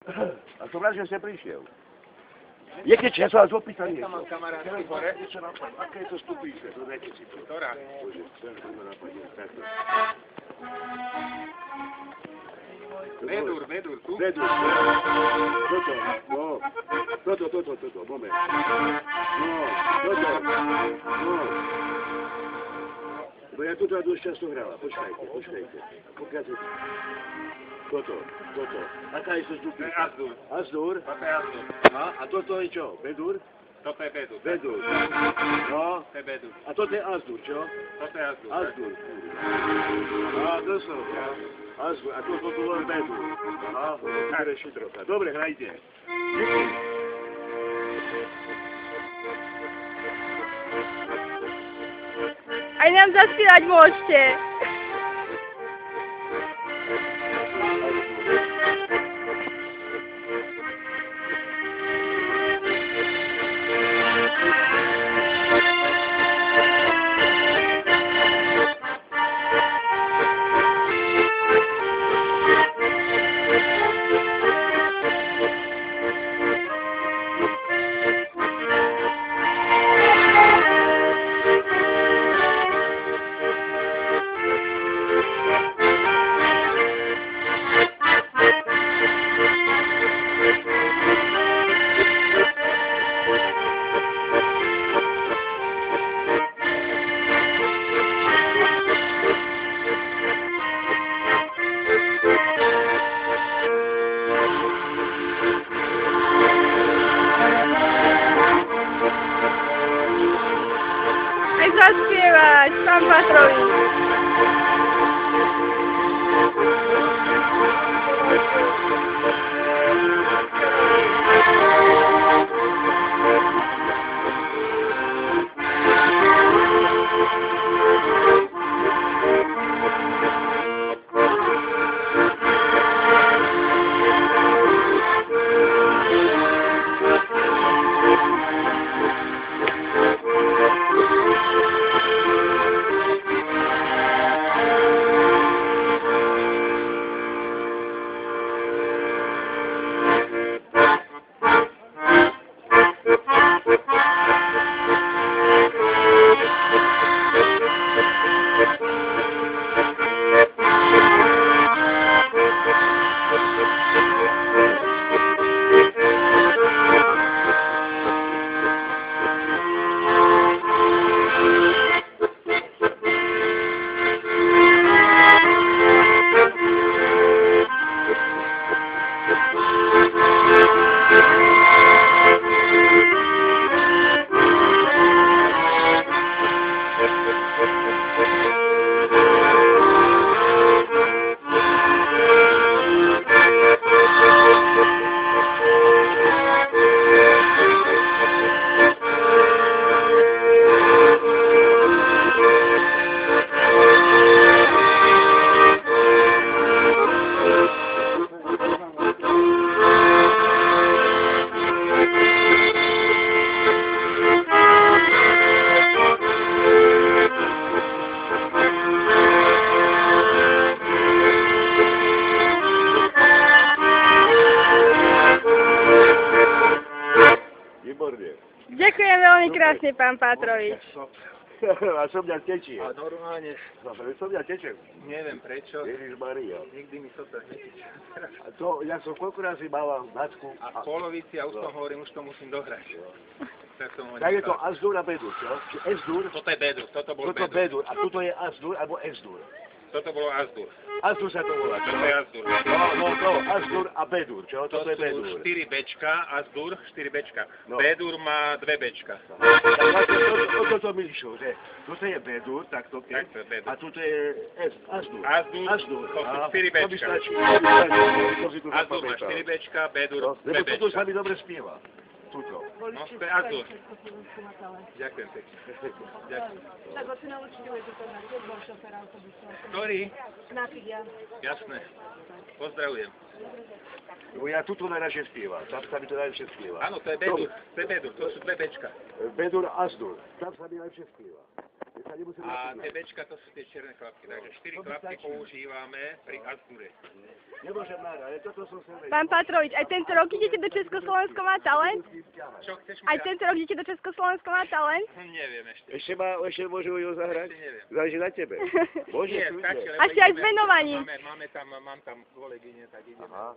A som rád, že ste prišiel. Je keď ja sa vás opýtam niečo. Tam mám kamarátky hore. Aké je to stupnice? Dodajte si to. Ktorá? Bože, chcem, že ma napadne. Takto. Bedur, tu? Bedur. Toto, no. Toto, moment. No, toto. No. Bo ja tu dosť často hrala. Počkajte. Pokiaľte. Toto. Aká je to stupnica? Azdur. Azdur? Toto je Azdur. A toto je čo? Bedur? Toto je Bedur. Bedur. No. To je Bedur. A toto je Azdur, čo? Toto je Azdur. Azdur. To som. Azdur. A toto tu len Bedur. Reši trocha. Dobre, hrajte. Aj nám zaspívať môžete. Aj zaspievať, pán Patrovič. Ďakujem veľmi krásne, pán Patrovič. A som mňa tečie. A normálne, Som mňa tečie. neviem prečo, Ježišmaria. nikdy mi to tak netečie. A to, ja som koľko razy mával nacku. A v polovici, ja už tom hovorím, už to musím dohrať. Tak je to Azdur a Bedur, čo? Či Esdur? Toto je Bedur, toto bol Toto Bedur. Bedur. A tuto je Azdur alebo Esdur. Toto bolo Azdur. Azdur sa to volá, čo? Toto je Azdur. No, Azdur a Bedur, čo? To Toto je sú Bedur. 4 bečka, Azdur 4 bečka. No. Bedur má 2 bečka. Tak vlastne toto mi išlo, že toto je Bedur, takto Tak to je Bedur. a tuto je Azdur. Azdur, to sú 4 To mi bečka. stačí. Azdur má 4 bečka, Bedur 2 Lebo tuto sa bečka. mi dobre spieva. Tuto. No, to je Azdur. Ďakujem pekne. Ďakujem. Tak ho si naučili to na tiež bol šofér autobusu. Ktorý? Napík ja. Jasné. Pozdravujem. Lebo ja tuto najradšej spievam. Tam sa mi to najlepšie spieva. Áno, to je Bedur. To je Bedur, to sú 2 bečka. Bedur Azdur. Tam sa mi najlepšie spieva. sa nemusím A napínať. tie bečka to sú tie čierne klapky, takže 4 To by klapky stačilo. používame pri Azure. Nemôžem nára, ale toto som sa Pán Patrovič, aj tento rok idete do Československo má talent? Čo chceš Aj tento rok idete do Československo má talent? Neviem ešte. Ešte môžu ju zahrať? Ešte neviem. Záleží na tebe. Môže, Nie, kľudne. stačí, lebo A ste aj s ideme- venovaním. Mám tam kolegyne, tak ideme. Aha.